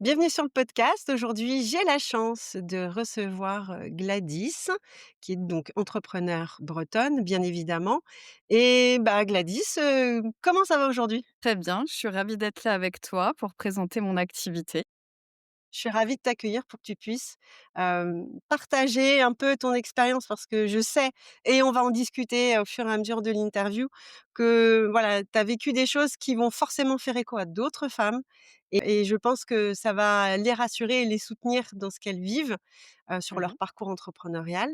Bienvenue sur le podcast. Aujourd'hui, j'ai la chance de recevoir, Gladys, qui est donc entrepreneure bretonne, bien évidemment. Et bah, Gladys, comment ça va aujourd'hui? Très bien, je suis ravie d'être là avec toi pour présenter mon activité. Je suis ravie de t'accueillir pour que tu puisses, partager un peu ton expérience parce que je sais et on va en discuter au fur et à mesure de l'interview que voilà, tu as vécu des choses qui vont forcément faire écho à d'autres femmes et je pense que ça va les rassurer et les soutenir dans ce qu'elles vivent, sur leur Mmh. parcours entrepreneurial.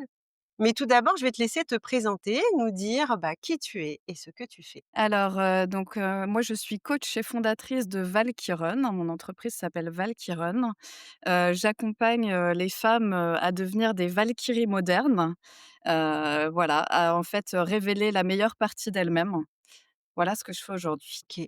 Mais tout d'abord, je vais te laisser te présenter, nous dire, bah, qui tu es et ce que tu fais. Moi je suis coach et fondatrice de Valkyron. Mon entreprise s'appelle Valkyron. J'accompagne, les femmes, à devenir des valkyries modernes, voilà, à en fait, révéler la meilleure partie d'elles-mêmes. Voilà ce que je fais aujourd'hui. OK.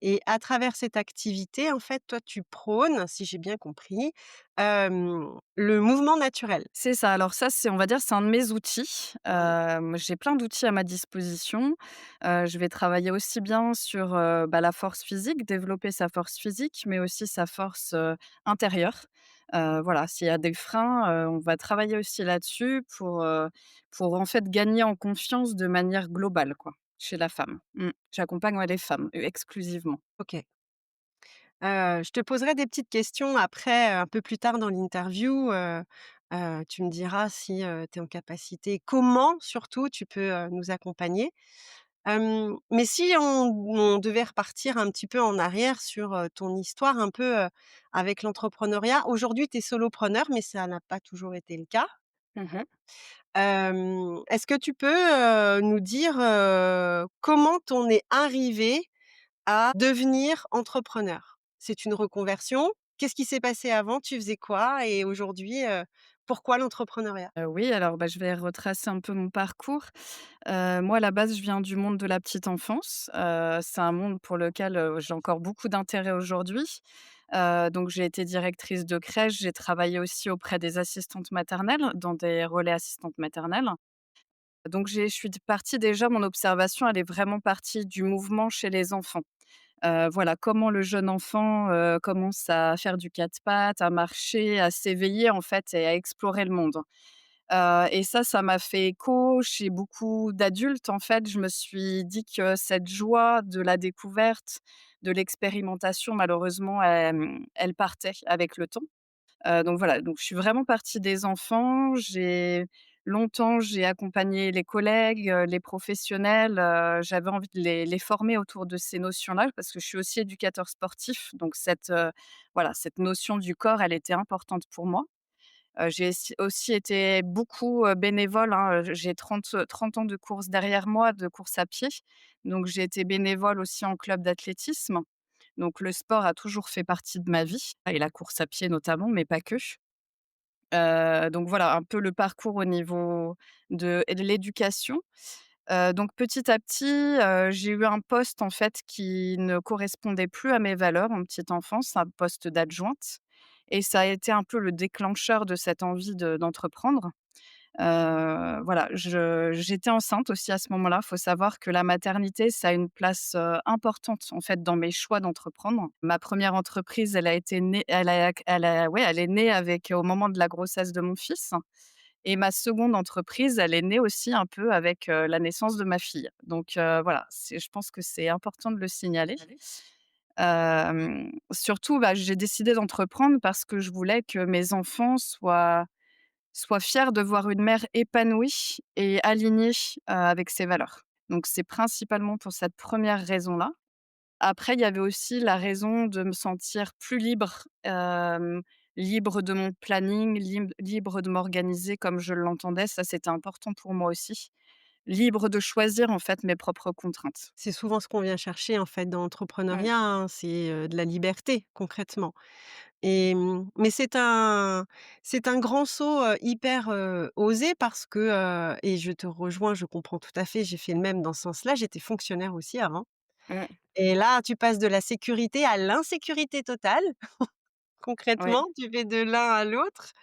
Et à travers cette activité, en fait, toi, tu prônes, si j'ai bien compris, le mouvement naturel? C'est ça. Alors ça, c'est on va dire, c'est un de mes outils. Ouais. J'ai plein d'outils à ma disposition. Je vais travailler aussi bien sur, la force physique, développer sa force physique, mais aussi sa force, intérieure. Voilà, s'il y a des freins, on va travailler aussi là-dessus pour en fait gagner en confiance de manière globale quoi, chez la femme. J'accompagne, ouais, les femmes, exclusivement. OK. Je te poserai des petites questions après, un peu plus tard dans l'interview, tu me diras si, tu es en capacité comment surtout tu peux, nous accompagner. Mais si on devait repartir un petit peu en arrière sur, ton histoire un peu, avec l'entrepreneuriat. Aujourd'hui, tu es solopreneur, mais ça n'a pas toujours été le cas. Mmh. Est-ce que tu peux, nous dire, comment t'en es arrivé à devenir entrepreneur? C'est une reconversion? Qu'est-ce qui s'est passé avant? Tu faisais quoi? Et aujourd'hui, pourquoi l'entrepreneuriat? Oui, alors, je vais retracer un peu mon parcours. Moi, à la base, je viens du monde de la petite enfance. C'est un monde pour lequel, j'ai encore beaucoup d'intérêt aujourd'hui. Donc j'ai été directrice de crèche, j'ai travaillé aussi auprès des assistantes maternelles, dans des relais assistantes maternelles. Donc je suis partie déjà mon observation, elle est vraiment partie du mouvement chez les enfants. Voilà, comment le jeune enfant, commence à faire du 4 pattes, à marcher, à s'éveiller, en fait et à explorer le monde. Et ça m'a fait écho chez beaucoup d'adultes, en fait. Je me suis dit que cette joie de la découverte, de l'expérimentation, malheureusement, elle partait avec le temps. Donc voilà, donc je suis vraiment partie des enfants. J'ai accompagné les collègues, les professionnels, j'avais envie de les former autour de ces notions-là parce que je suis aussi éducateur sportif, donc voilà, cette notion du corps, elle était importante pour moi. J'ai aussi été beaucoup, bénévole, hein, j'ai 30 ans de course derrière moi, de course à pied. Donc j'ai été bénévole aussi en club d'athlétisme. Donc le sport a toujours fait partie de ma vie et la course à pied notamment, mais pas que. Donc voilà, un peu le parcours au niveau de l'éducation. Donc petit à petit, j'ai eu un poste en fait qui ne correspondait plus à mes valeurs en petite enfance, un poste d'adjointe et ça a été un peu le déclencheur de cette envie d'entreprendre. Voilà, j'étais enceinte aussi à ce moment-là. Faut savoir que la maternité, ça a une place, importante en fait dans mes choix d'entreprendre. Ma première entreprise, elle est née avec au moment de la grossesse de mon fils et ma seconde entreprise, elle est née aussi un peu avec, la naissance de ma fille. Donc voilà, je pense que c'est important de le signaler. Surtout, j'ai décidé d'entreprendre parce que je voulais que mes enfants soient fiers de voir une mère épanouie et alignée, avec ses valeurs. Donc c'est principalement pour cette première raison-là. Après, il y avait aussi la raison de me sentir plus libre, libre de mon planning, libre de m'organiser comme je l'entendais, ça c'était important pour moi aussi. Libre de choisir en fait mes propres contraintes. C'est souvent ce qu'on vient chercher, en fait, dans Mmh. l'entrepreneuriat, hein, c'est, de la liberté, concrètement. Mais c'est un grand saut, hyper, osé parce que, et je te rejoins, je comprends tout à fait, j'ai fait le même dans ce sens-là. J'étais fonctionnaire aussi avant Mmh. et là, tu passes de la sécurité à l'insécurité totale, Oui. concrètement, tu fais de l'un à l'autre.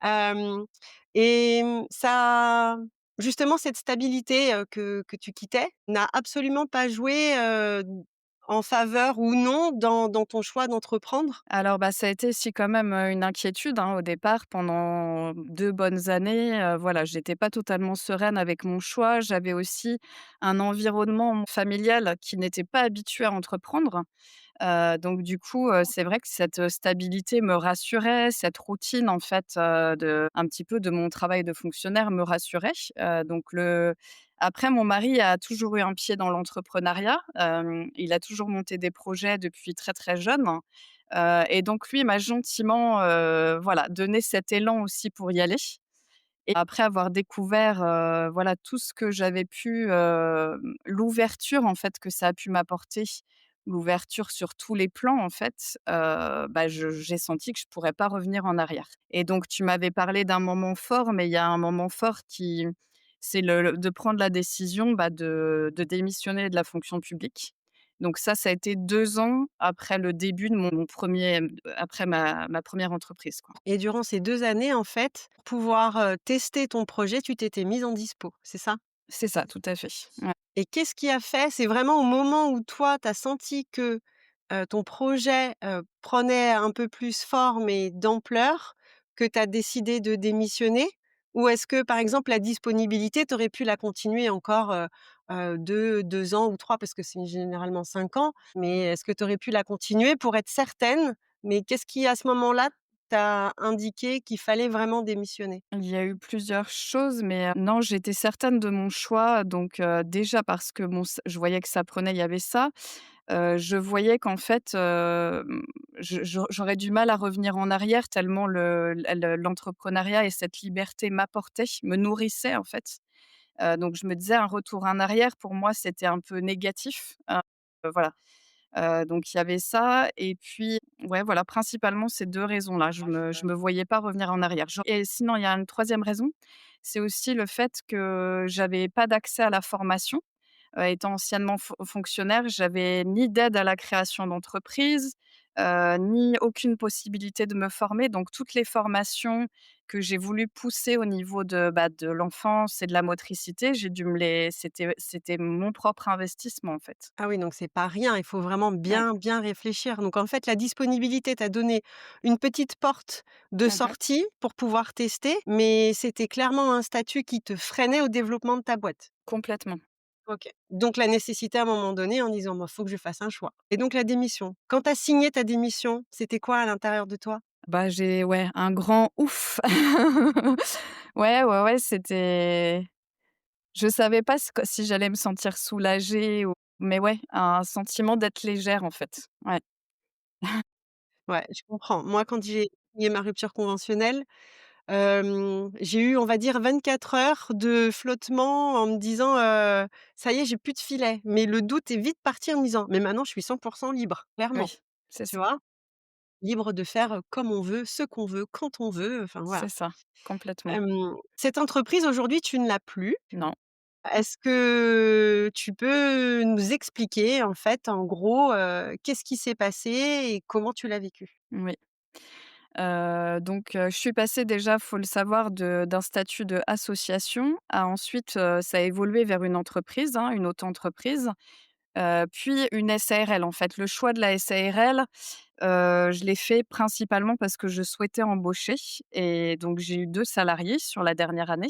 Hem et ça justement, cette stabilité, que tu quittais n'a absolument pas joué, en faveur ou non dans ton choix d'entreprendre? Alors, bah, ça a été aussi quand même, une inquiétude, hein, au départ pendant 2 bonnes années, voilà, j'étais pas totalement sereine avec mon choix. J'avais aussi un environnement familial qui n'était pas habitué à entreprendre. Donc du coup, c'est vrai que cette, stabilité me rassurait, cette routine en fait, de un petit peu de mon travail de fonctionnaire me rassurait. Donc le Après mon mari a toujours eu un pied dans l'entrepreneuriat, il a toujours monté des projets depuis très, très jeune, et donc lui m'a gentiment, voilà, donné cet élan aussi pour y aller. Et après avoir découvert, voilà, tout ce que j'avais pu, l'ouverture en fait que ça a pu m'apporter, l'ouverture sur tous les plans en fait, bah, je j'ai senti que je pourrais pas revenir en arrière. Et donc tu m'avais parlé d'un moment fort, mais il y a un moment fort qui c'est le de prendre la décision, bah, de démissionner de la fonction publique. Donc ça a été 2 ans après le début de mon 1er, après ma 1re entreprise, quoi. Et durant ces 2 années, en fait, pour pouvoir, tester ton projet, tu t'étais mise en dispo, c'est ça? C'est ça, tout à fait. Ouais. Et qu'est-ce qui a fait c'est vraiment au moment où toi, tu as senti que, ton projet, prenait un peu plus forme et d'ampleur, que tu as décidé de démissionner? Ou est-ce que, par exemple, la disponibilité, tu aurais pu la continuer encore, 2 ans ou 3 parce que c'est généralement 5 ans, mais est-ce que tu aurais pu la continuer pour être certaine? Mais qu'est-ce qui, à ce moment-là, t'a indiqué qu'il fallait vraiment démissionner? Il y a eu plusieurs choses, mais non, j'étais certaine de mon choix, donc déjà parce que bon, je voyais que ça prenait, il y avait ça. Je voyais qu'en fait, j'aurais du mal à revenir en arrière tellement l'entrepreneuriat et cette liberté m'apportait, me nourrissait en fait. Donc je me disais un retour en arrière pour moi, c'était un peu négatif, voilà. Donc il y avait ça et puis ouais, voilà, principalement ces 2 raisons-là. Je me voyais pas revenir en arrière. Et sinon, il y a une troisième raison, c'est aussi le fait que j'avais pas d'accès à la formation. Étant anciennement fonctionnaire, j'avais ni d'aide à la création d'entreprise, ni aucune possibilité de me former. Donc toutes les formations que j'ai voulu pousser au niveau de, bah, de l'enfance et de la motricité, j'ai dû me les c'était mon propre investissement, en fait. Ah oui, donc c'est pas rien, il faut vraiment Ouais. bien, bien réfléchir. Donc en fait, la disponibilité t'a donné une petite porte de Mmh. sortie pour pouvoir tester, mais c'était clairement un statut qui te freinait au développement de ta boîte? Complètement. OK. Donc la nécessité à un moment donné en disant: «Bah, faut que je fasse un choix» et donc la démission. Quand tu as signé ta démission, c'était quoi à l'intérieur de toi? Bah, j'ai ouais, un grand ouf. Ouais, ouais, ouais, c'était je savais pas si j'allais me sentir soulagée ou mais ouais, un sentiment d'être légère, en fait. Ouais. Ouais, je comprends. Moi, quand j'ai signé ma rupture conventionnelle, j'ai eu, on va dire, 24 heures de flottement en me disant, «Ça y est, j'ai plus de filet». Mais le doute est vite parti en me disant: «Mais maintenant, je suis 100 libre», clairement, Oui, c'est tu ça, vois? Libre de faire, comme on veut, ce qu'on veut, quand on veut, enfin voilà. c'est ça, complètement. Cette entreprise aujourd'hui, tu ne l'as plus. Non, Est-ce que tu peux nous expliquer, en fait, en gros, qu'est-ce qui s'est passé et comment tu l'as vécu? oui. Donc je suis passée déjà, faut le savoir, d'un statut d'association à ensuite, ça a évolué vers une entreprise, hein, une auto-entreprise, puis une SARL, en fait. Le choix de la SARL, je l'ai fait principalement parce que je souhaitais embaucher et donc j'ai eu 2 salariés sur la dernière année.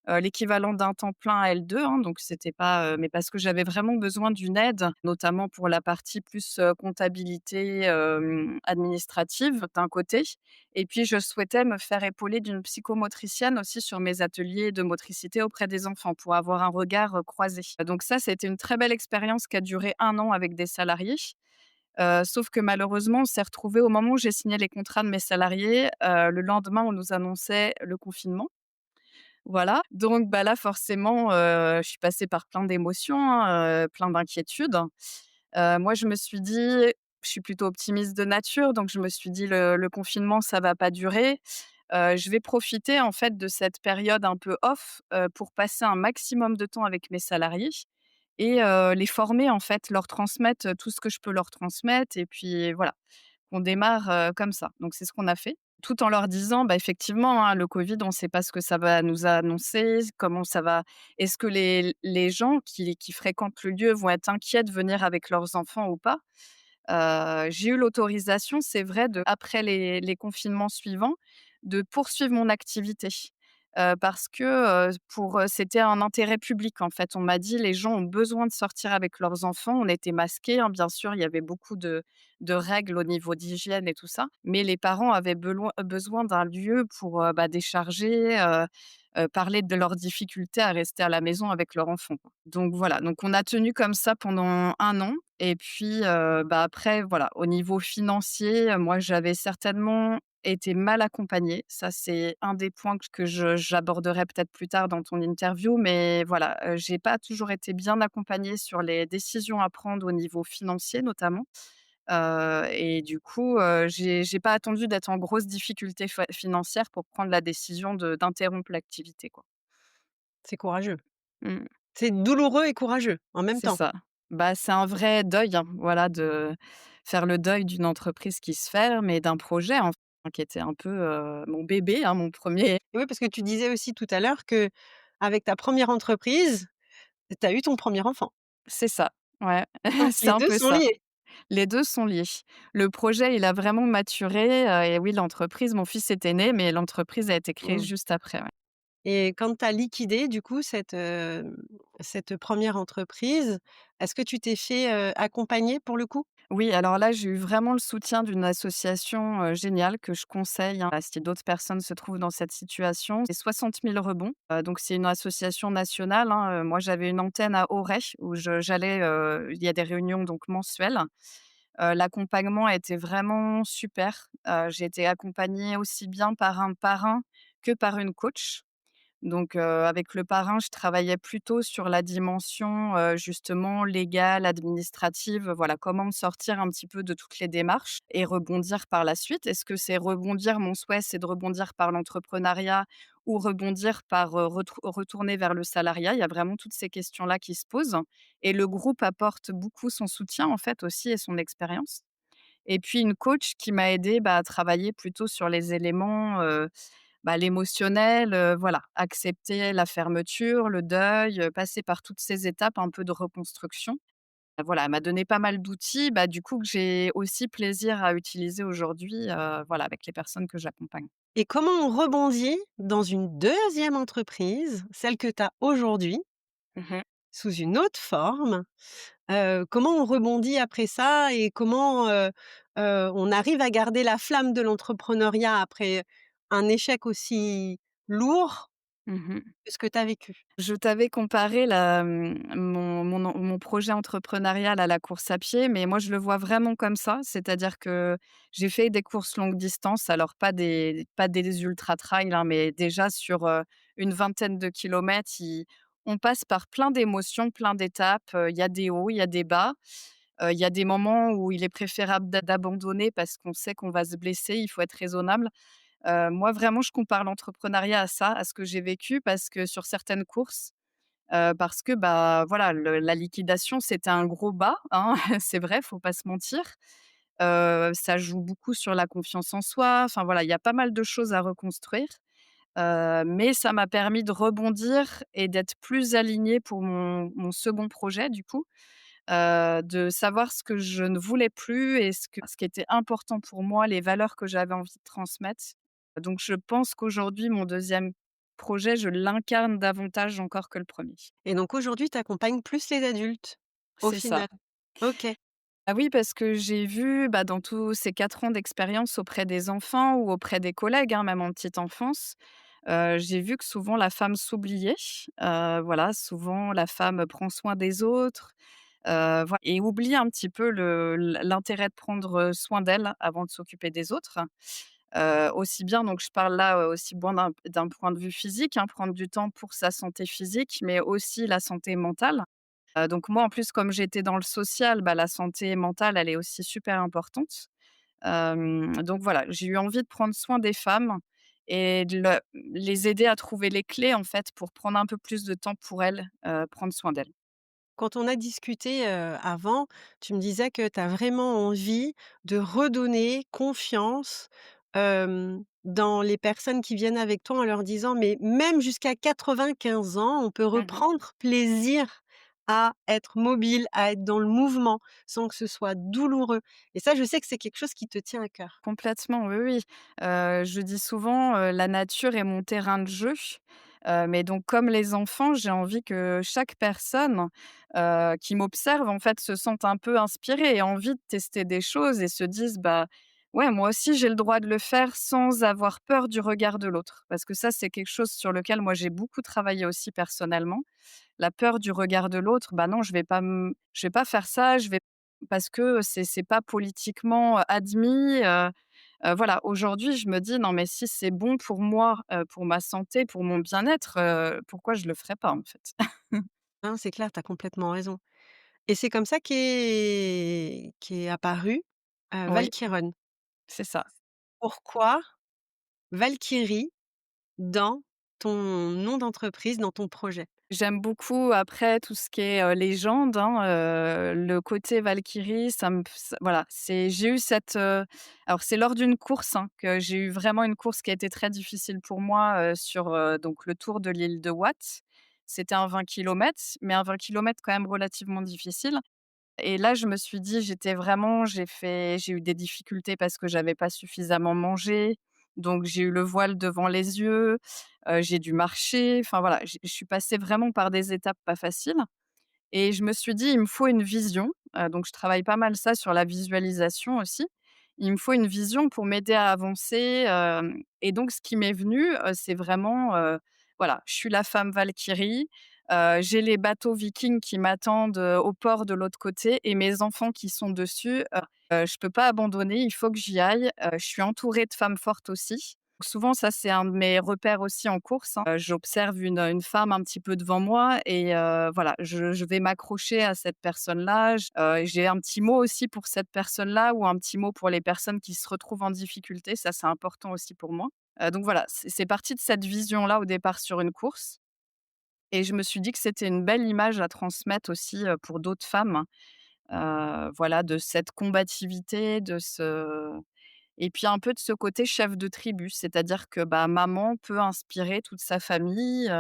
L'équivalent d'un temps plein à L2, hein, donc c'était pas, mais parce que j'avais vraiment besoin d'une aide, notamment pour la partie plus, comptabilité, administrative d'un côté et puis je souhaitais me faire épauler d'une psychomotricienne aussi sur mes ateliers de motricité auprès des enfants pour avoir un regard, croisé. Donc ça, c'était une très belle expérience qui a duré 1 an avec des salariés, sauf que malheureusement, on s'est retrouvés au moment où j'ai signé les contrats de mes salariés, le lendemain, on nous annonçait le confinement. Voilà, donc bah, là forcément, je suis passée par plein d'émotions, hein, plein d'inquiétudes. Moi je me suis dit je suis plutôt optimiste de nature, donc je me suis dit: «Le confinement ça va pas durer, je vais profiter en fait de cette période un peu off, pour passer un maximum de temps avec mes salariés et les former en fait, leur transmettre, tout ce que je peux leur transmettre et puis voilà, on démarre, comme ça». Donc c'est ce qu'on a fait. tout en leur disant, bah, effectivement, hein, le covid, on ne sait pas ce que ça va nous annoncer, comment ça va est-ce que les gens qui fréquentent le lieu vont être inquiets de venir avec leurs enfants ou pas? J'ai eu l'autorisation, c'est vrai, après les confinements suivants, de poursuivre mon activité. Parce que, c'était un intérêt public, en fait. On m'a dit: «Les gens ont besoin de sortir avec leurs enfants». On était masqués, hein, bien sûr, il y avait beaucoup de règles au niveau d'hygiène et tout ça, mais les parents avaient besoin d'un lieu pour, bah, décharger, parler de leurs difficultés à rester à la maison avec leur enfant, quoi. Donc voilà, donc on a tenu comme ça pendant 1 an et puis, bah, après voilà, au niveau financier, moi j'avais certainement été mal accompagnée. Ça, c'est un des points que j'aborderai peut-être plus tard dans ton interview, mais voilà, j'ai pas toujours été bien accompagnée sur les décisions à prendre au niveau financier notamment. Et du coup, j'ai pas attendu d'être en grosse difficulté financière pour prendre la décision d'interrompre l'activité, quoi. C'est courageux. Mmh, C'est douloureux et courageux en même c'est temps. ça. Bah, c'est un vrai deuil, hein, voilà, de faire le deuil d'une entreprise qui se ferme et d'un projet, enfin, qui était un peu, mon bébé, hein, mon premier. Et oui, parce que tu disais aussi tout à l'heure que avec ta première entreprise, tu as eu ton premier enfant. C'est ça, ouais, Donc c'est les un 2 peu sont ça. liés. Les 2 sont liés. Le projet, il a vraiment maturé, et oui, l'entreprise mon fils était né, mais l'entreprise a été créée Mmh. juste après, ouais. Et quand tu as liquidé du coup cette 1re entreprise, est-ce que tu t'es fait, accompagner pour le coup? Oui, alors là, j'ai eu vraiment le soutien d'une association, géniale que je conseille, hein, si d'autres personnes se trouvent dans cette situation. C'est 60 000 rebonds, donc c'est une association nationale, hein, moi, j'avais une antenne à Auray où j'allais, il y a des réunions donc mensuelles. L'accompagnement a été vraiment super. J'ai été accompagnée aussi bien par un parrain que par une coach. Donc, avec le parrain, je travaillais plutôt sur la dimension, justement légale, administrative, voilà, comment me sortir un petit peu de toutes les démarches et rebondir par la suite. Est-ce que c'est rebondir mon souhait, c'est de rebondir par l'entrepreneuriat ou rebondir par, retourner vers le salariat? Il y a vraiment toutes ces questions-là qui se posent et le groupe apporte beaucoup son soutien, en fait, aussi et son expérience. Et puis une coach qui m'a aidée, bah, à travailler plutôt sur les éléments, bah, l'émotionnel, voilà, accepter la fermeture, le deuil, passer par toutes ces étapes un peu de reconstruction. Voilà, elle m'a donné pas mal d'outils, bah, du coup que j'ai aussi plaisir à utiliser aujourd'hui, voilà, avec les personnes que j'accompagne. Et comment on rebondit dans une deuxième entreprise, celle que tu as aujourd'hui, Mmh. sous une autre forme? Comment on rebondit après ça et comment, on arrive à garder la flamme de l'entrepreneuriat après un échec aussi lourd Mmh. que ce que tu as vécu? Je t'avais comparé mon projet entrepreneurial à la course à pied, mais moi je le vois vraiment comme ça. C'est-à-dire que j'ai fait des courses longue distance, alors pas des ultra trail, hein, mais déjà sur, une vingtaine de kilomètres, on passe par plein d'émotions, plein d'étapes, il y a des hauts, il y a des bas. Il y a des moments où il est préférable d'abandonner parce qu'on sait qu'on va se blesser, il faut être raisonnable. Moi, vraiment, je compare l'entrepreneuriat à ça, à ce que j'ai vécu parce que sur certaines courses, parce que, bah, voilà, la liquidation, c'était un gros bas, hein, c'est vrai, faut pas se mentir. Ça joue beaucoup sur la confiance en soi, enfin, voilà, il y a pas mal de choses à reconstruire, mais ça m'a permis de rebondir et d'être plus alignée pour mon 2 projet, du coup, de savoir ce que je ne voulais plus et ce qui était important pour moi, les valeurs que j'avais envie de transmettre. Donc je pense qu'aujourd'hui, mon deuxième projet, je l'incarne davantage encore que le premier. Et donc aujourd'hui, tu accompagnes plus les adultes, au C'est ça. final? OK. Ah oui, parce que j'ai vu, bah, dans tous ces 4 ans d'expérience auprès des enfants ou auprès des collègues, hein, même en petite enfance, j'ai vu que souvent la femme s'oubliait. Voilà, souvent la femme prend soin des autres, et oublie un petit peu l'intérêt de prendre soin d'elle avant de s'occuper des autres. Aussi bien donc je parle là, aussi bien d'un point de vue physique, hein, prendre du temps pour sa santé physique, mais aussi la santé mentale. Donc moi, en plus, comme j'étais dans le social, bah, la santé mentale, elle est aussi super importante. Donc voilà, j'ai eu envie de prendre soin des femmes et les aider à trouver les clés, en fait, pour prendre un peu plus de temps pour elles, prendre soin d'elles. Quand on a discuté, avant, tu me disais que tu as vraiment envie de redonner confiance dans les personnes qui viennent avec toi en leur disant: «Mais même jusqu'à 95 ans, on peut Mmh. reprendre plaisir à être mobile, à être dans le mouvement, sans que ce soit douloureux» et ça, je sais que c'est quelque chose qui te tient à cœur. Complètement, oui, oui. Je dis souvent, la nature est mon terrain de jeu, mais donc comme les enfants, j'ai envie que chaque personne, qui m'observe, en fait, se sente un peu inspirée et envie de tester des choses et se dise: «Bah, ouais, moi aussi j'ai le droit de le faire sans avoir peur du regard de l'autre». Parce que ça, c'est quelque chose sur lequel moi j'ai beaucoup travaillé aussi personnellement. La peur du regard de l'autre, bah, non, je vais pas faire ça, je vais parce que c'est pas politiquement, admis, voilà. Aujourd'hui, je me dis: «Non, mais si c'est bon pour moi, pour ma santé, pour mon bien-être, pourquoi je le ferais pas, en fait?» Hein, c'est clair, tu as complètement raison et c'est comme ça qu'est apparu, Oui, Valkyron. c'est ça. Pourquoi Valkyrie dans ton nom d'entreprise, dans ton projet? J'aime beaucoup après tout ce qui est, légende, hein, le côté Valkyrie, ça me ç voilà, j'ai eu cette, alors c'est lors d'une course, hein, que j'ai eu vraiment une course qui a été très difficile pour moi, sur, donc le tour de l'île de Watt. C'était un 20 kilomètres, mais un 20 kilomètres quand même relativement difficile. Et là, je me suis dit, j'ai eu des difficultés parce que j'avais pas suffisamment mangé, donc j'ai eu le voile devant les yeux, j'ai dû marcher, enfin voilà, je suis passée vraiment par des étapes pas faciles. Et je me suis dit: «Il me faut une vision», donc je travaille pas mal ça sur la visualisation aussi. Il me faut une vision pour m'aider à avancer, et donc ce qui m'est venu, c'est vraiment, voilà, je suis la femme Valkyrie, j'ai les bateaux vikings qui m'attendent, au port de l'autre côté et mes enfants qui sont dessus, je peux pas abandonner, il faut que j'y aille, je suis entourée de femmes fortes aussi. Souvent, ça, c'est un de mes repères aussi en course, hein. J'observe une femme un petit peu devant moi et voilà, je vais m'accrocher à cette personne-là. J'ai un petit mot aussi pour cette personne-là ou un petit mot pour les personnes qui se retrouvent en difficulté. Ça, c'est important aussi pour moi. Donc voilà, c'est parti de cette vision-là au départ sur une course et je me suis dit que c'était une belle image à transmettre aussi, pour d'autres femmes, voilà, de cette combativité, de ce et puis un peu de ce côté chef de tribu, c'est-à-dire que, bah, maman peut inspirer toute sa famille,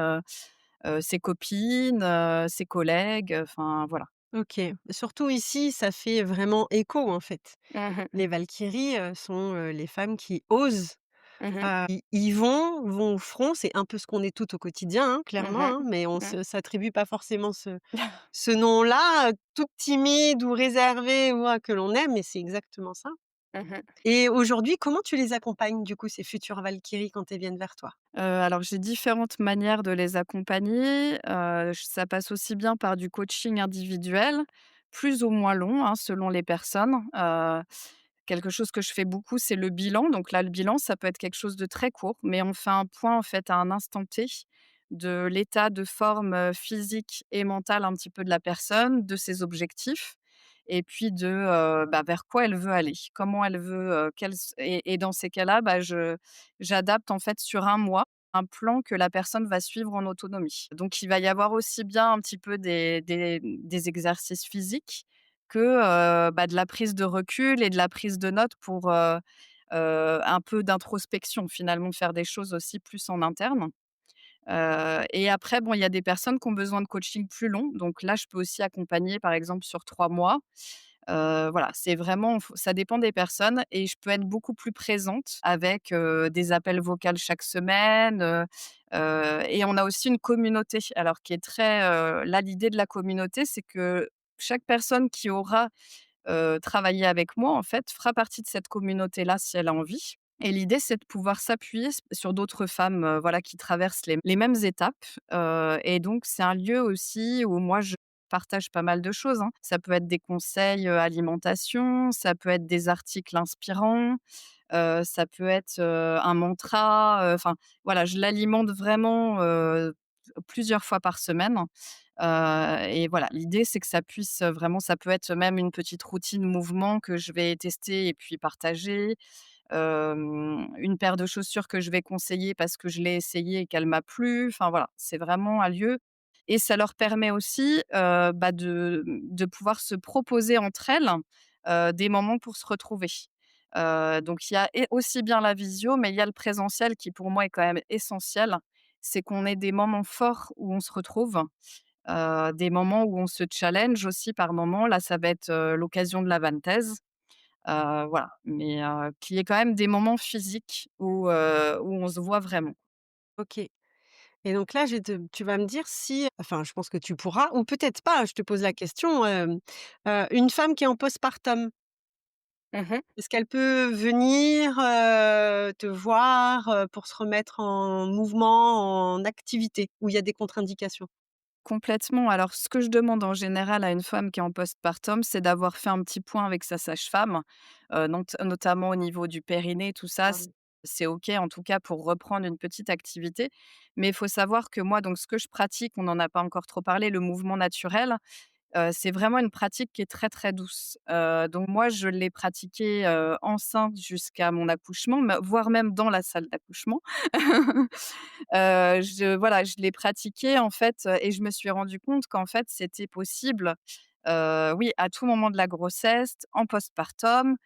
ses copines, ses collègues, enfin voilà. OK. Surtout ici, ça fait vraiment écho, en fait. Mmh mh. Les valkyries, sont, les femmes qui osent, Mmh. ils vont au front. C'est un peu ce qu'on est toutes au quotidien, hein, clairement, Mmh. hein, mais on Mmh. se s'attribue pas forcément ce nom-là, toute timide ou réservée ou que l'on aime, mais c'est exactement ça. Mmh. Et aujourd'hui, comment tu les accompagnes, du coup, ces futures valkyries quand elles viennent vers toi? Alors j'ai différentes manières de les accompagner, ça passe aussi bien par du coaching individuel, plus ou moins long, hein, selon les personnes. Quelque chose que je fais beaucoup, c'est le bilan. Donc là, le bilan, ça peut être quelque chose de très court, mais on fait un point, en fait, à un instant T de l'état de forme, physique et mental un petit peu de la personne, de ses objectifs et puis de, bah, vers quoi elle veut aller. Comment elle veut, quels s et dans ces cas-là, bah, j'adapte, en fait, sur un mois, un plan que la personne va suivre en autonomie. Donc il va y avoir aussi bien un petit peu des exercices physiques que, bah, de la prise de recul et de la prise de notes pour, un peu d'introspection finalement, faire des choses aussi plus en interne. Et après bon, il y a des personnes qui ont besoin de coaching plus long, donc là, je peux aussi accompagner par exemple sur 3 mois. Voilà, c'est vraiment ça dépend des personnes et je peux être beaucoup plus présente avec, des appels vocaux chaque semaine, et on a aussi une communauté alors qui est très, là, l'idée de la communauté, c'est que chaque personne qui aura travailler avec moi, en fait, fera partie de cette communauté-là si elle a envie. Et l'idée, c'est de pouvoir s'appuyer sur d'autres femmes, voilà, qui traversent les mêmes étapes, et donc c'est un lieu aussi où moi je partage pas mal de choses, hein. Ça peut être des conseils, alimentation, ça peut être des articles inspirants, ça peut être, un mantra, enfin voilà, je l'alimente vraiment, plusieurs fois par semaine. Et voilà, l'idée, c'est que ça puisse, vraiment ça peut être même une petite routine mouvement que je vais tester et puis partager, une paire de chaussures que je vais conseiller parce que je l'ai essayée et qu'elle m'a plu. Enfin voilà, c'est vraiment un lieu et ça leur permet aussi, bah, de pouvoir se proposer entre elles, des moments pour se retrouver. Donc il y a et aussi bien la visio, mais il y a le présentiel qui pour moi est quand même essentiel. C'est qu'on ait des moments forts où on se retrouve, des moments où on se challenge aussi par moments. Là, ça va être, l'occasion de la thèse. Voilà, mais qu'il y ait quand même des moments physiques où on se voit vraiment. OK. Et donc là, je te tu vas me dire si enfin, je pense que tu pourras ou peut-être pas, je te pose la question, une femme qui est en postpartum, Mmh. est-ce qu'elle peut venir, te voir, pour se remettre en mouvement, en activité? Ou il y a des contre-indications? Complètement. Alors, ce que je demande en général à une femme qui est en postpartum, c'est d'avoir fait un petit point avec sa sage-femme, notamment au niveau du périnée, tout ça. Ah oui. C'est OK, en tout cas, pour reprendre une petite activité. Mais il faut savoir que moi, donc, ce que je pratique, on n'en a pas encore trop parlé, le mouvement naturel. C'est vraiment une pratique qui est très, très douce. Donc moi, je l'ai pratiquée, enceinte jusqu'à mon accouchement, voire même dans la salle d'accouchement. Je l'ai pratiquée en fait, et je me suis rendu compte qu'en fait, c'était possible, oui, à tout moment de la grossesse, en postpartum.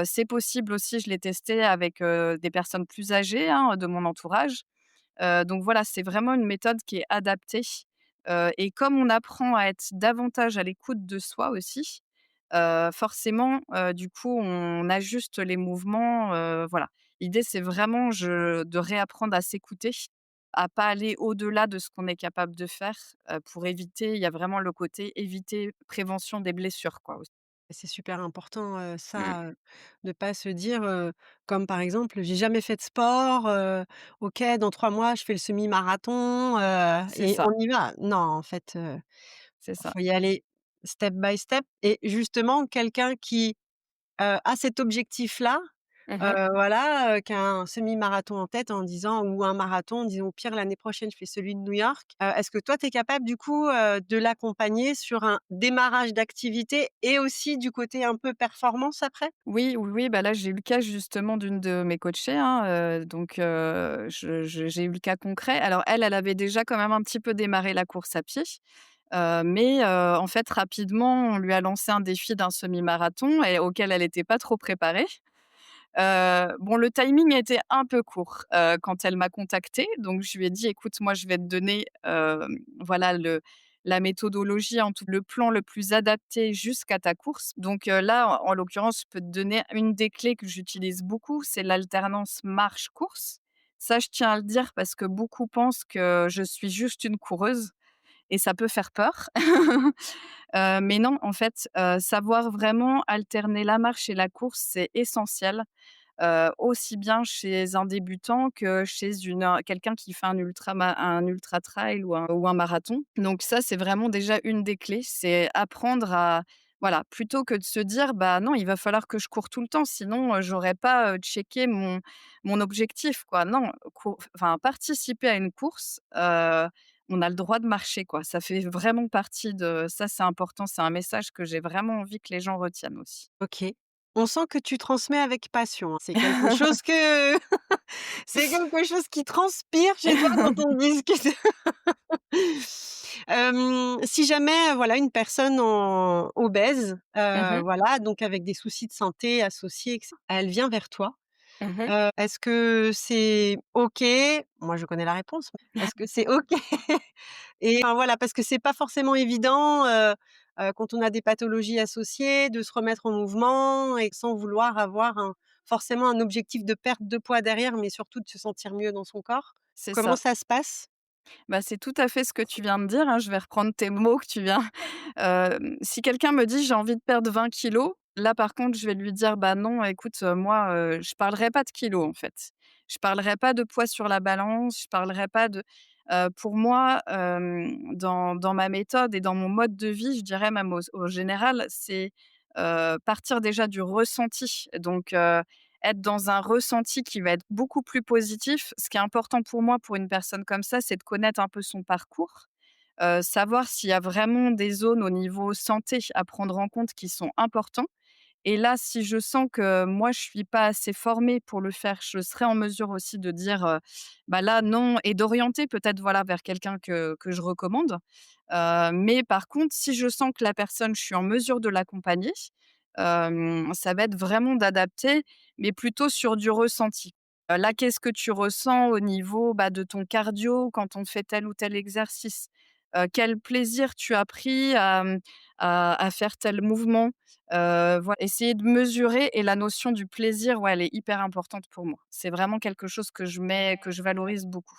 C'est possible aussi, je l'ai testé avec, des personnes plus âgées, hein, de mon entourage. Donc voilà, c'est vraiment une méthode qui est adaptée, et comme on apprend à être davantage à l'écoute de soi aussi, forcément, du coup, on ajuste les mouvements, voilà. L'idée, c'est vraiment de réapprendre à s'écouter, à pas aller au-delà de ce qu'on est capable de faire, pour éviter il y a vraiment le côté éviter prévention des blessures, quoi, aussi. C'est super important, Mmh, ça, de pas se dire, comme par exemple: «J'ai jamais fait de sport, OK, dans 3 mois, je fais le semi-marathon, c'est et ça, on y va». Non, en fait, c'est ça. faut y aller step by step et justement quelqu'un qui, a cet objectif-là, Mmh. voilà, qui a un semi-marathon en tête en disant ou un marathon en disant: «Au pire, l'année prochaine, je fais celui de New York». Est-ce que toi, tu es capable du coup, de l'accompagner sur un démarrage d'activité et aussi du côté un peu performance après? Oui, oui, oui, bah, là, j'ai eu le cas justement d'une de mes coachées, hein, donc j'ai eu le cas concret. Alors elle, elle avait déjà quand même un petit peu démarré la course à pied, mais en fait, rapidement, on lui a lancé un défi d'un semi-marathon et auquel elle était pas trop préparée. Bon, le timing était un peu court, quand elle m'a contactée, donc je lui ai dit: «Écoute, moi, je vais te donner, voilà, la méthodologie, en tout le plan le plus adapté jusqu'à ta course». Donc là, en l'occurrence, je peux te donner une des clés que j'utilise beaucoup, c'est l'alternance marche-course. Ça, je tiens à le dire parce que beaucoup pensent que je suis juste une coureuse et ça peut faire peur. Mais non, en fait, savoir vraiment alterner la marche et la course, c'est essentiel. Aussi bien chez un débutant que chez quelqu'un qui fait un ultra trail ou un marathon. Donc ça, c'est vraiment déjà une des clés, c'est apprendre à voilà, plutôt que de se dire: «Bah, non, il va falloir que je cours tout le temps, sinon, j'aurais pas, checké mon objectif, quoi». Non, participer à une course, on a le droit de marcher, quoi. Ça fait vraiment partie de ça, c'est important, c'est un message que j'ai vraiment envie que les gens retiennent aussi. OK. On sent que tu transmets avec passion, hein. C'est quelque chose que c'est quelque chose qui transpire chez toi quand on discute. Si jamais, voilà, une personne obèse, Mmh. voilà, donc avec des soucis de santé associés et elle vient vers toi, Mmh. est-ce que c'est OK? Moi, je connais la réponse, mais est-ce que c'est OK? Et enfin, voilà, parce que c'est pas forcément évident, quand on a des pathologies associées, de se remettre en mouvement et sans vouloir avoir forcément un objectif de perte de poids derrière, mais surtout de se sentir mieux dans son corps. C'est Comment ça. ça se passe? Bah, c'est tout à fait ce que tu viens de dire, hein. Je vais reprendre tes mots que tu viens si quelqu'un me dit: «J'ai envie de perdre 20 kilos», là, par contre, je vais lui dire: «Bah, non, écoute, moi, je parlerai pas de kilos, en fait. Je parlerai pas de poids sur la balance, je parlerai pas de» pour moi, dans ma méthode et dans mon mode de vie, je dirais même au général, c'est, partir déjà du ressenti. Donc être dans un ressenti qui va être beaucoup plus positif. Ce qui est important pour moi, pour une personne comme ça, c'est de connaître un peu son parcours, savoir s'il y a vraiment des zones au niveau santé à prendre en compte qui sont importants. Et là, si je sens que moi, je suis pas assez formée pour le faire, je serai en mesure aussi de dire, bah, là, non et d'orienter peut-être, voilà, vers quelqu'un que je recommande. Mais par contre, si je sens que la personne, je suis en mesure de l'accompagner, Ça va être vraiment d'adapter, mais plutôt sur du ressenti. Là, qu'est-ce que tu ressens au niveau, bah, de ton cardio quand on fait tel ou tel exercice? Quel plaisir tu as pris à faire tel mouvement? Voi essayer de mesurer et la notion du plaisir, ouais, elle est hyper importante pour moi. C'est vraiment quelque chose que je valorise beaucoup.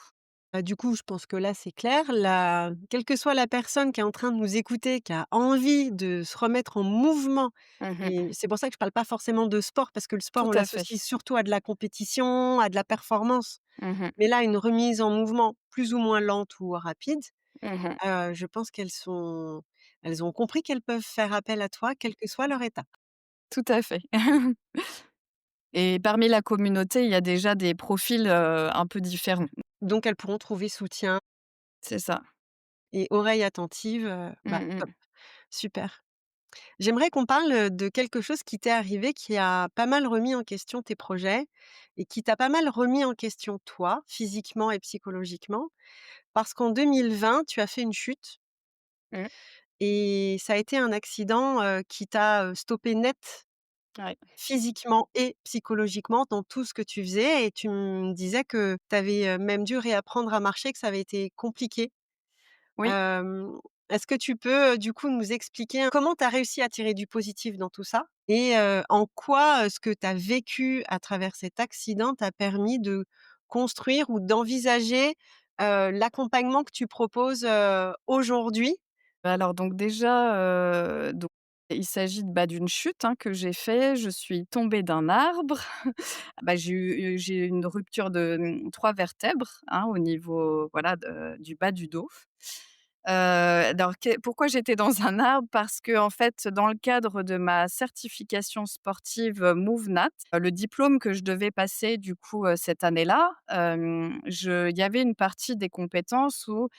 Bah, du coup, je pense que là, c'est clair. La quelle que soit la personne qui est en train de nous écouter, qui a envie de se remettre en mouvement, Mmh. et c'est pour ça que je parle pas forcément de sport, parce que le sport, Tout on à fait. l'associe surtout à de la compétition, à de la performance. Mmh. Mais là, une remise en mouvement plus ou moins lente ou rapide, Mmh. je pense elles ont compris qu'elles peuvent faire appel à toi, quel que soit leur état. Tout à fait. Et parmi la communauté, il y a déjà des profils, un peu différents. Donc elles pourront trouver soutien C'est ça. et oreille attentive, bah, Mmh top, mh. super. J'aimerais qu'on parle, de quelque chose qui t'est arrivé, qui a pas mal remis en question tes projets et qui t'a pas mal remis en question toi, physiquement et psychologiquement. Parce qu'en 2020, tu as fait une chute Mmh. et ça a été un accident, qui t'a, stoppé net, Ouais. physiquement et psychologiquement dans tout ce que tu faisais, et tu me disais que tu avais, même dû réapprendre à marcher, que ça avait été compliqué. Oui. Hem, Est-ce que tu peux, du coup, nous expliquer comment tu as réussi à tirer du positif dans tout ça? Et en quoi, ce que tu as vécu à travers cet accident t'a permis de construire ou d'envisager, l'accompagnement que tu proposes, aujourd'hui? Bah, alors donc déjà, donc il s'agit bah, d'une chute, hein, que j'ai fait. Je suis tombée d'un arbre. Bah, j'ai eu une rupture de, 3 vertèbres, hein, au niveau, voilà, du bas du dos. Alors pourquoi j'étais dans un arbre? Parce que en fait, dans le cadre de ma certification sportive, MoveNat, le diplôme que je devais passer du coup, cette année-là, il y avait une partie des compétences où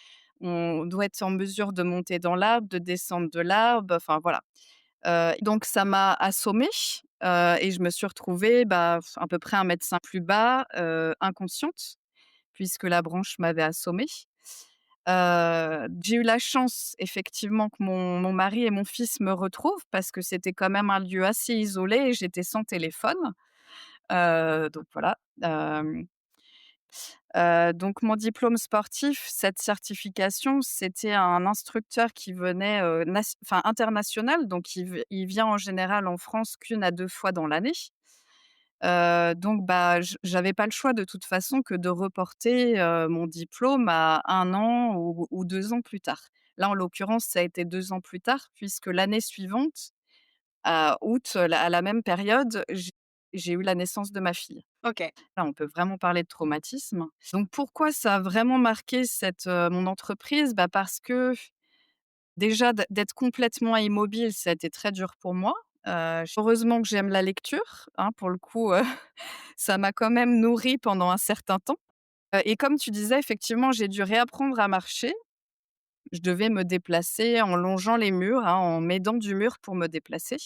on doit être en mesure de monter dans l'arbre, de descendre de l'arbre, enfin voilà. Donc ça m'a assommée, et je me suis retrouvée, bah, à peu près 1,5 m plus bas, inconsciente, puisque la branche m'avait assommée. J'ai eu la chance effectivement que mon mari et mon fils me retrouvent parce que c'était quand même un lieu assez isolé et j'étais sans téléphone. Donc voilà, donc mon diplôme sportif, cette certification, c'était un instructeur qui venait, international, donc il vient en général en France qu'1 à 2 fois dans l'année. Donc bah, j'avais pas le choix de toute façon que de reporter, mon diplôme à 1 an ou 2 ans plus tard. Là, en l'occurrence, ça a été 2 ans plus tard puisque l'année suivante, à août, à la même période, j'ai eu la naissance de ma fille. OK. Là, on peut vraiment parler de traumatisme. Donc pourquoi ça a vraiment marqué mon entreprise? Bah, parce que déjà d'être complètement immobile, ça a été très dur pour moi. Heureusement que j'aime la lecture, hein, pour le coup, ça m'a quand même nourrie pendant un certain temps. Et comme tu disais, effectivement, j'ai dû réapprendre à marcher. Je devais me déplacer en longeant les murs, hein, en m'aidant du mur pour me déplacer.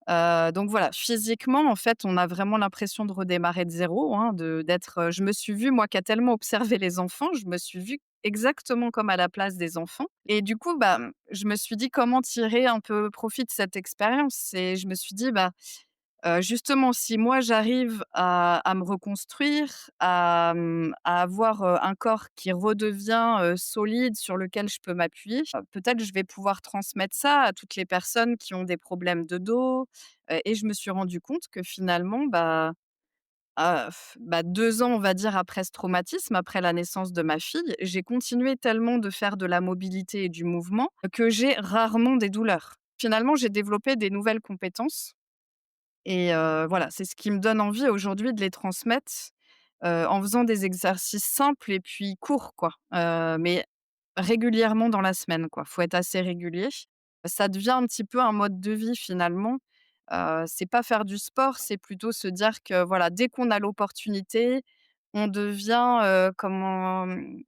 Donc voilà, physiquement, en fait, on a vraiment l'impression de redémarrer de zéro, hein, je me suis vue, moi qui a tellement observé les enfants, je me suis vue exactement comme à la place des enfants et du coup, bah, je me suis dit: «Comment tirer un peu profit de cette expérience?» Et je me suis dit: «Bah, justement, si moi j'arrive à me reconstruire, à avoir, un corps qui redevient, solide, sur lequel je peux m'appuyer, peut-être je vais pouvoir transmettre ça à toutes les personnes qui ont des problèmes de dos». Et je me suis rendu compte que finalement, bah, 2 ans, on va dire, après ce traumatisme, après la naissance de ma fille, j'ai continué tellement de faire de la mobilité et du mouvement que j'ai rarement des douleurs. Finalement, j'ai développé des nouvelles compétences et voilà, c'est ce qui me donne envie aujourd'hui de les transmettre, en faisant des exercices simples et puis courts, quoi, mais régulièrement dans la semaine, quoi. Faut être assez régulier. Ça devient un petit peu un mode de vie finalement. C'est pas faire du sport, c'est plutôt se dire que voilà, dès qu'on a l'opportunité, on devient,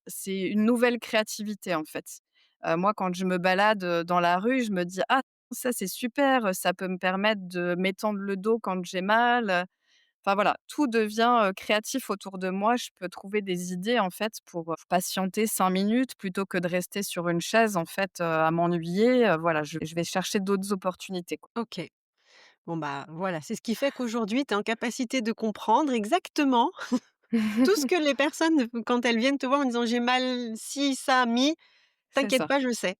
c'est une nouvelle créativité, en fait. Moi, quand je me balade, dans la rue, je me dis: «Ah, ça c'est super, ça peut me permettre de m'étendre le dos quand j'ai mal», enfin voilà, tout devient, créatif autour de moi. Je peux trouver des idées, en fait, pour, patienter 5 minutes plutôt que de rester sur une chaise, en fait, à m'ennuyer, voilà, je vais chercher d'autres opportunités, quoi. OK. Bon, bah, voilà, c'est ce qui fait qu'aujourd'hui, tu es en capacité de comprendre exactement tout ce que les personnes, quand elles viennent te voir en disant: «J'ai mal ci, ça, mi», C'est t'inquiète ça, pas, je sais.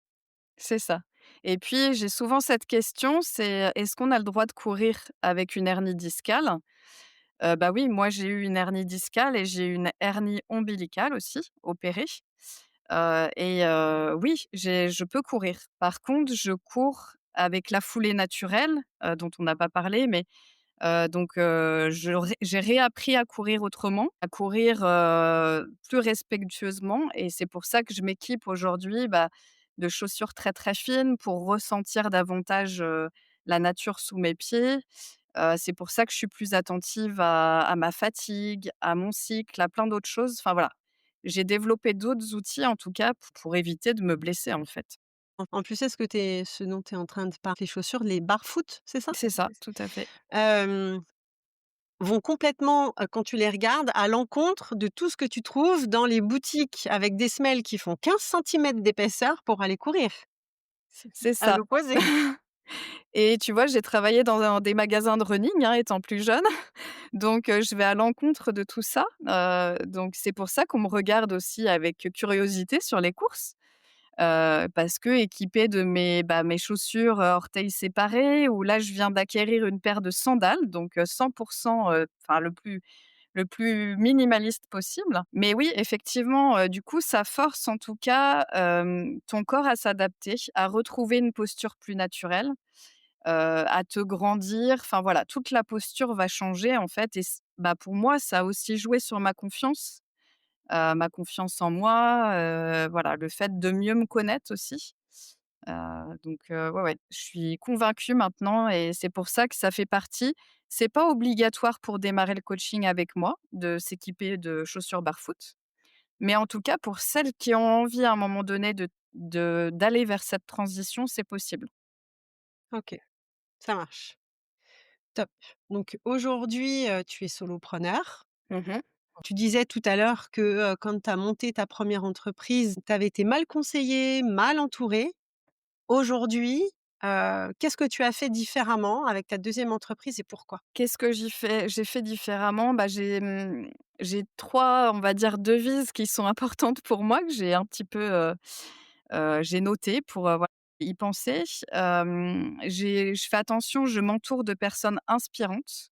c'est ça. Et puis j'ai souvent cette question, c'est: «Est-ce qu'on a le droit de courir avec une hernie discale?» Bah, oui, moi j'ai eu une hernie discale et j'ai eu une hernie ombilicale aussi, opérée. Oui, je peux courir. Par contre, je cours avec la foulée naturelle, dont on n'a pas parlé, mais j'ai réappris à courir autrement, à courir, plus respectueusement et c'est pour ça que je m'équipe aujourd'hui, bah, de chaussures très, très fines pour ressentir davantage, la nature sous mes pieds. C'est pour ça que je suis plus attentive à ma fatigue, à mon cycle, à plein d'autres choses. Enfin voilà, j'ai développé d'autres outils en tout cas pour éviter de me blesser, en fait. En plus, est-ce que ce dont tu es en train de parler, les chaussures, les barfoot, c'est ça? C'est ça, tout à fait. Hem, Vont complètement, quand tu les regardes, à l'encontre de tout ce que tu trouves dans les boutiques avec des semelles qui font 15 centimètres d'épaisseur pour aller courir. C'est C'est à ça. l'opposé. Et tu vois, j'ai travaillé dans des magasins de running, hein, étant plus jeune, donc je vais à l'encontre de tout ça, donc c'est pour ça qu'on me regarde aussi avec curiosité sur les courses, parce qu'équipée de mes chaussures, orteils séparés, ou là, je viens d'acquérir une paire de sandales, donc 100 enfin le plus minimaliste possible. Mais oui, effectivement, du coup, ça force en tout cas, ton corps à s'adapter, à retrouver une posture plus naturelle, à te grandir. Enfin voilà, toute la posture va changer en fait et bah, pour moi, ça a aussi joué sur ma confiance en moi, voilà, le fait de mieux me connaître aussi. Ouais, ouais, je suis convaincue maintenant et c'est pour ça que ça fait partie. C'est pas obligatoire pour démarrer le coaching avec moi de s'équiper de chaussures barfoot, mais en tout cas pour celles qui ont envie à un moment donné d'aller vers cette transition, c'est possible. OK, ça marche. Top. Donc aujourd'hui, tu es solopreneur. Mmh. Tu disais tout à l'heure que, quand tu as monté ta première entreprise, tu avais été mal conseillée, mal entourée. Aujourd'hui, qu'est-ce que tu as fait différemment avec ta deuxième entreprise et pourquoi? Qu'est-ce que j'ai fait différemment? Bah, j'ai 3, on va dire, devises qui sont importantes pour moi, que j'ai un petit peu, j'ai noté pour, voilà, y penser. Je fais attention, je m'entoure de personnes inspirantes.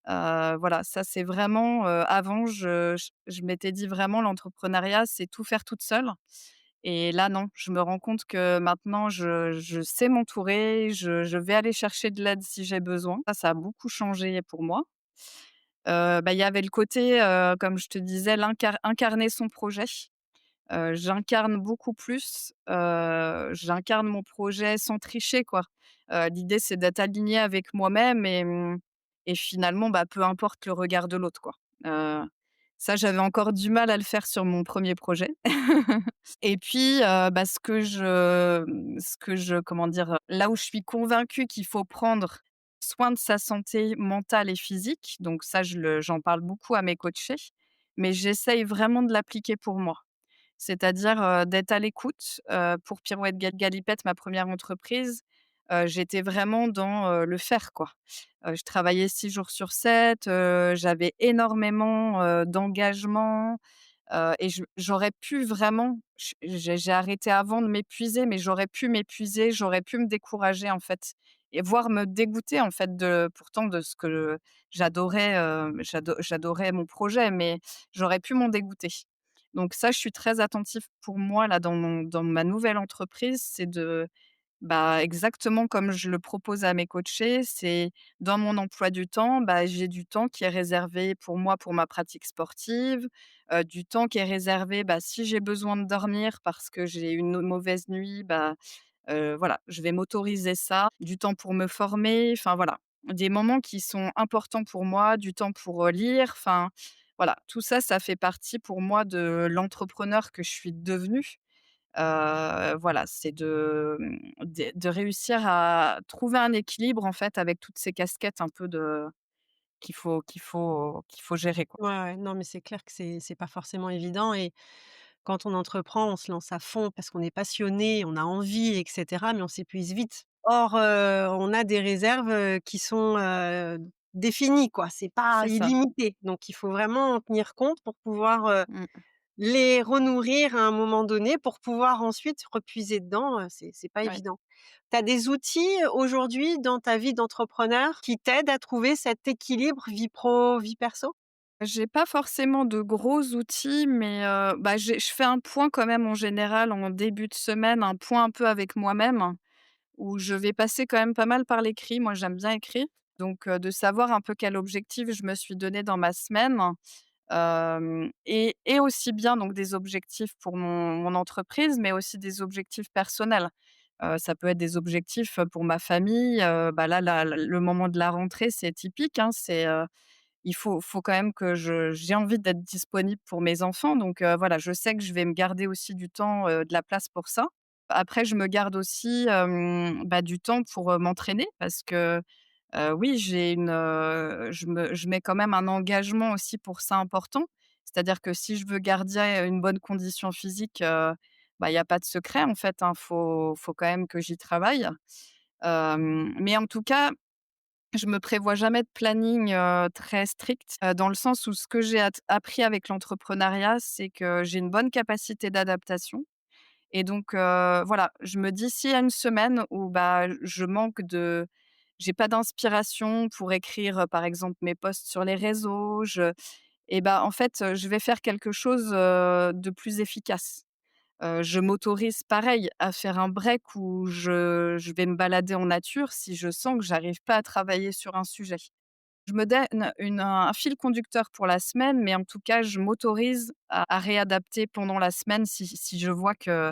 Voilà, ça c'est vraiment, avant je m'étais dit vraiment l'entrepreneuriat, c'est tout faire toute seule et là non, je me rends compte que maintenant je sais m'entourer, je vais aller chercher de l'aide si j'ai besoin. Ça a beaucoup changé pour moi. Bah, il y avait le côté, comme je te disais, incarner son projet. J'incarne beaucoup plus, j'incarne mon projet sans tricher, quoi. L'idée, c'est d'être alignée avec moi-même et finalement, bah, peu importe le regard de l'autre, quoi. Heu, Ça, j'avais encore du mal à le faire sur mon premier projet. Et puis, bah, comment dire? Là où je suis convaincue qu'il faut prendre soin de sa santé mentale et physique, donc ça, j'en parle beaucoup à mes coachés, mais j'essaye vraiment de l'appliquer pour moi. C'est-à-dire, d'être à l'écoute, pour Pirouette Galipette, ma première entreprise, j'étais vraiment dans, le faire, quoi. Je travaillais 6 jours sur 7, j'avais énormément, d'engagement, et j'aurais pu vraiment j'ai arrêté avant de m'épuiser, mais j'aurais pu m'épuiser, j'aurais pu me décourager, en fait et voire me dégoûter, en fait, pourtant de ce que j'adorais, j'adorais mon projet, mais j'aurais pu m'en dégoûter. Donc ça, je suis très attentive pour moi, là, dans ma nouvelle entreprise, c'est bah, exactement comme je le propose à mes coachés, c'est dans mon emploi du temps, bah, j'ai du temps qui est réservé pour moi, pour ma pratique sportive, du temps qui est réservé, bah, si j'ai besoin de dormir parce que j'ai eu une mauvaise nuit, bah, voilà, je vais m'autoriser ça, du temps pour me former, enfin voilà. Des moments qui sont importants pour moi, du temps pour, lire, enfin voilà, tout ça, ça fait partie pour moi de l'entrepreneur que je suis devenue. Voilà, c'est de réussir à trouver un équilibre, en fait, avec toutes ces casquettes un peu qu'il faut gérer, quoi. Ouais, ouais, non, mais c'est clair que c'est pas forcément évident et quand on entreprend, on se lance à fond parce qu'on est passionné, on a envie et cetera, mais on s'épuise vite. Or, on a des réserves, qui sont, définies quoi, c'est pas C'est ça. illimité. Donc il faut vraiment en tenir compte pour pouvoir, Mmh, les renourrir à un moment donné pour pouvoir ensuite repuiser dedans, c'est pas ouais. évident. Tu as des outils, aujourd'hui dans ta vie d'entrepreneur qui t'aident à trouver cet équilibre vie pro, vie perso? J'ai pas forcément de gros outils, mais bah, je fais un point quand même en général en début de semaine, un point un peu avec moi-même, où je vais passer quand même pas mal par l'écrit. Moi, j'aime bien écrire, donc de savoir un peu quel objectif je me suis donné dans ma semaine, et aussi bien donc des objectifs pour mon entreprise, mais aussi des objectifs personnels. Ça peut être des objectifs, pour ma famille, bah, là, le moment de la rentrée, c'est typique, hein, il faut quand même que j'ai envie d'être disponible pour mes enfants, donc voilà, je sais que je vais me garder aussi du temps, de la place pour ça. Après, je me garde aussi, bah, du temps pour, m'entraîner parce que, oui, je mets quand même un engagement aussi pour ça important. C'est-à-dire que si je veux garder une bonne condition physique, bah, il y a pas de secret en fait, hein. Faut quand même que j'y travaille. Mais en tout cas, je me prévois jamais de planning, très strict, dans le sens où ce que j'ai appris avec l'entrepreneuriat, c'est que j'ai une bonne capacité d'adaptation et donc voilà, je me dis s'il y a une semaine où, bah, j'ai pas d'inspiration pour écrire, par exemple, mes posts sur les réseaux, et bah, en fait, je vais faire quelque chose, de plus efficace. Je m'autorise pareil à faire un break où je vais me balader en nature si je sens que j'arrive pas à travailler sur un sujet. Je me donne un fil conducteur pour la semaine, mais en tout cas, je m'autorise à réadapter pendant la semaine si je vois que,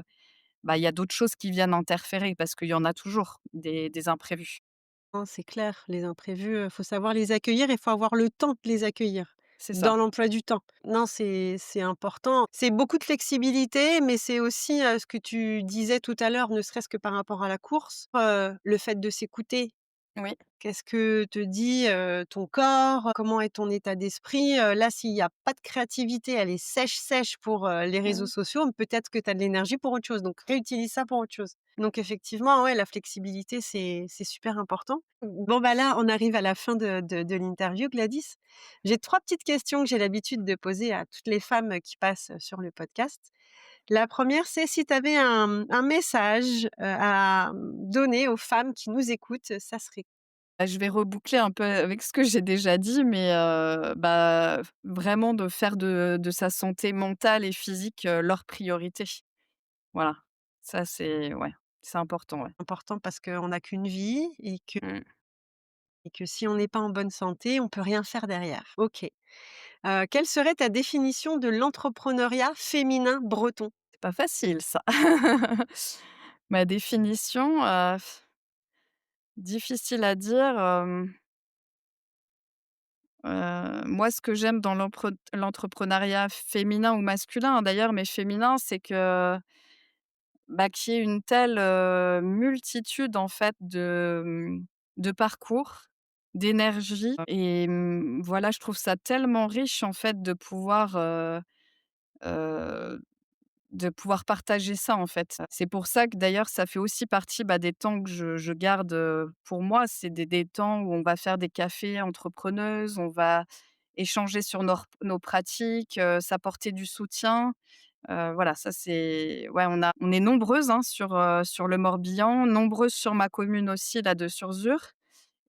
bah, il y a d'autres choses qui viennent interférer parce qu'il y en a toujours des imprévus. Non, c'est clair, les imprévus, faut savoir les accueillir et faut avoir le temps de les accueillir, C'est ça. dans l'emploi du temps. Non, c'est important. C'est beaucoup de flexibilité, mais c'est aussi, ce que tu disais tout à l'heure, ne serait-ce que par rapport à la course, le fait de s'écouter. Oui. Qu'est-ce que te dit, ton corps? Comment est ton état d'esprit? Là, s'il y a pas de créativité, elle est sèche, sèche pour, les réseaux Mmh. sociaux, peut-être que tu as de l'énergie pour autre chose, donc réutilise ça pour autre chose. Donc effectivement, ouais, la flexibilité, c'est super important. Bon, bah, là, on arrive à la fin de l'interview, Gladys. J'ai 3 petites questions que j'ai l'habitude de poser à toutes les femmes, qui passent, sur le podcast. La première, c'est si tu avais un message, à, donner aux femmes qui nous écoutent, ça serait Bah, je vais reboucler un peu avec ce que j'ai déjà dit, mais bah, vraiment de faire de sa santé mentale et physique, leur priorité. Voilà. Ça, c'est important, ouais. important parce qu'on n'a qu'une vie Mmh. et que si on n'est pas en bonne santé, on peut rien faire derrière. OK. Quelle serait ta définition de l'entrepreneuriat féminin breton? C'est pas facile ça. Ma définition, difficile à dire, moi ce que j'aime dans l'entrepreneuriat féminin ou masculin, hein, d'ailleurs, mais féminin, c'est que, bah, qu'il y ait une telle, multitude en fait de parcours, d'énergie et voilà, je trouve ça tellement riche en fait heu de pouvoir partager ça, en fait. C'est pour ça que d'ailleurs, ça fait aussi partie, bah, des temps que je garde, pour moi. C'est des temps où on va faire des cafés entrepreneuses, on va échanger sur nos pratiques, s'apporter du soutien. Voilà, ça c'est ouais, on est nombreuses, hein, sur le Morbihan, nombreuses sur ma commune aussi, là, de Surzur.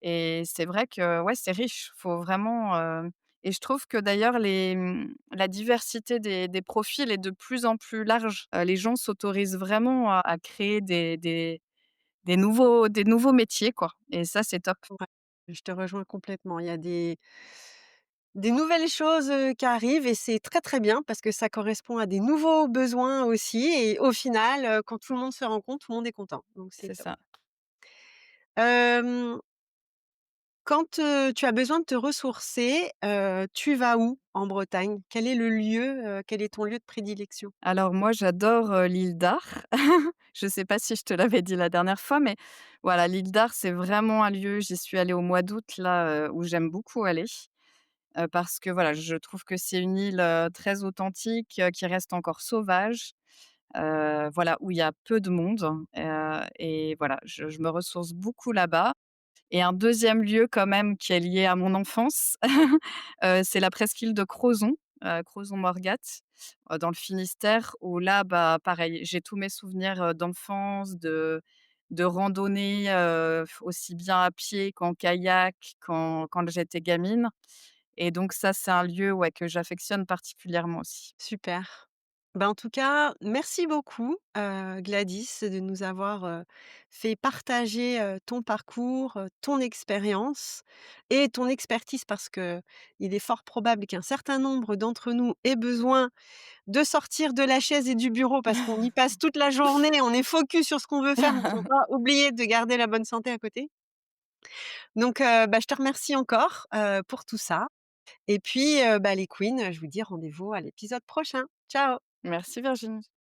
Et c'est vrai que, ouais, c'est riche. Faut vraiment, et je trouve que d'ailleurs la diversité des profils est de plus en plus large. Les gens s'autorisent vraiment à créer des nouveaux métiers, quoi, et ça, c'est top. Ouais, je te rejoins complètement. Il y a des nouvelles choses, qui arrivent et c'est très, très bien parce que ça correspond à des nouveaux besoins aussi et au final, quand tout le monde se rend compte, tout le monde est content, donc c'est C'est top. ça. Hem, quand, tu as besoin de te ressourcer, tu vas où en Bretagne? Quel est le lieu, quel est ton lieu de prédilection? Alors moi, j'adore, l'île d'Ar. Je sais pas si je te l'avais dit la dernière fois, mais voilà, l'île d'Ar, c'est vraiment un lieu, j'y suis allée au mois d'août là, où j'aime beaucoup aller. Parce que voilà, je trouve que c'est une île, très authentique, qui reste encore sauvage. voilà, où il y a peu de monde, et voilà, je me ressource beaucoup là-bas. Et un deuxième lieu quand même qui est lié à mon enfance, c'est la presqu'île de Crozon, Crozon-Morgat, dans le Finistère où là, bah, pareil, j'ai tous mes souvenirs, d'enfance, de randonnée, aussi bien à pied qu'en kayak, quand j'étais gamine, et donc ça, c'est un lieu, ouais, que j'affectionne particulièrement aussi. Super. Ben, en tout cas, merci beaucoup, Gladys, de nous avoir, fait partager, ton parcours, ton expérience et ton expertise parce qu'il est fort probable qu'un certain nombre d'entre nous aient besoin de sortir de la chaise et du bureau parce qu'on y passe toute la journée, on est focus sur ce qu'on veut faire, mais on va oublier de garder la bonne santé à côté. Donc, bah, je te remercie encore, pour tout ça et puis, bah, les queens, je vous dis rendez-vous à l'épisode prochain. Ciao. Merci Virginie.